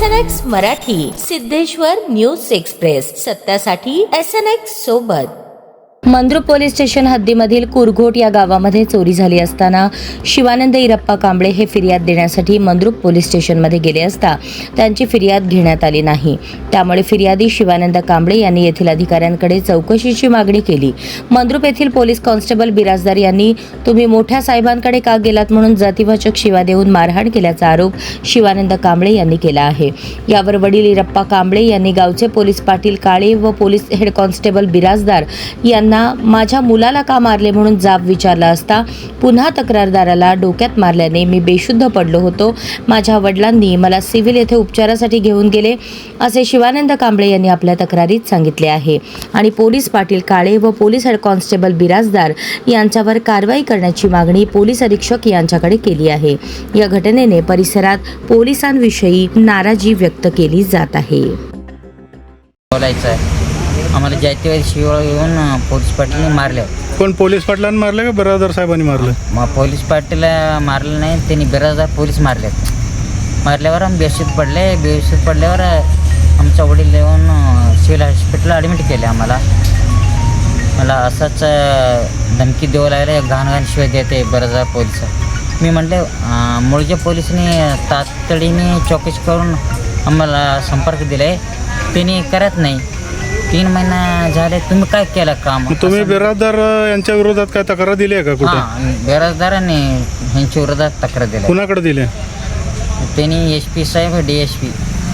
SNX Marathi, Siddheshwar news express, सत्यासाठी SNX सोबत। Mandrup police station हद्दीमधील कुरघोट या गावामध्ये चोरी झाली असताना शिवानंद इरप्पा कांबळे हे फिर्याद देण्यासाठी मंद्रुप पोलीस स्टेशनमध्ये गेले असता त्यांची फिर्याद घेण्यात आली नाही। त्यामुळे फिर्यादी शिवानंद कांबळे यांनी येथील अधिकाऱ्यांकडे चौकशीची मागणी केली। मंद्रुप येथील पोलीस कॉन्स्टेबल बिराजदार यांनी तुम्ही मोठ्या साहेबांकडे का गेलात म्हणून जातीवाचक शिवा देऊन मारहाण केल्याचा आरोप शिवानंद कांबळे यांनी केला आहे। यावर वडील इरप्पा कांबळे यांनी गावचे पोलीस पाटील काळे व पोलीस हेड कॉन्स्टेबल बिराजदार यांना माझ्या मुलाला का मारले म्हणून जाब विचारला असता पुन्हा तक्रारदाराला डोक्यात मारल्याने मी बेशुद्ध पडलो होतो। माझ्या वडिलांनी मला सिव्हिल येथे उपचारासाठी घेऊन गेले असे शिवानंद कांबळे यांनी आपल्या तक्रारीत सांगितले आहे आणि पोलीस पाटील काळे व पोलीस हेड कॉन्स्टेबल बिराजदार यांच्यावर कारवाई करण्याची मागणी पोलीस अधीक्षक यांच्याकडे केली आहे। या घटनेने परिसरात पोलिसांविषयी नाराजी व्यक्त केली जात आहे। आम्हाला जातीवादी शिवाळ येऊन पोलीस पाटीलने मारले। कोण पोलीस पाटलांनी मारले का बिराजदार साहेबांनी मारले? मग पोलीस पाटील मारलं नाही, त्यांनी बिराजदार पोलीस मारलेत। मारल्यावर आम्ही बेशुद्ध पडल्यावर आमच्या वडील येऊन सिव्हिल हॉस्पिटलला ॲडमिट केले। मला असंच धमकी देऊ लागले, घाण शिवाय देते बिराजदार पोलीस। मी म्हटले मुळजे पोलिसांनी तातडीने चौकशी करून आम्हाला संपर्क दिलाय, त्यांनी करत नाही। 3 महिना झाले, तुम्ही काय केलं काम? तुम्ही बिराजदार यांच्या विरोधात काय तक्रार दिली आहे का कुठे? बिराजदारांनी यांच्या विरोधात तक्रार दिली। कुणाकडे दिली? त्यांनी SP साहेब DSP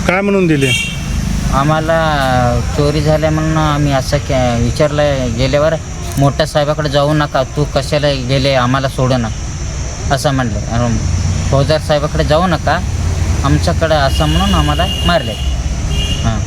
काय म्हणून दिली? आम्हाला चोरी झाल्या म्हणून आम्ही असं विचारलं गेल्यावर मोठ्या साहेबाकडे जाऊ नका, तू कशाला गेले आम्हाला सोडू ना असं म्हणले। फौजदार साहेबाकडे जाऊ नका आमच्याकडं असं म्हणून आम्हाला मारले। हां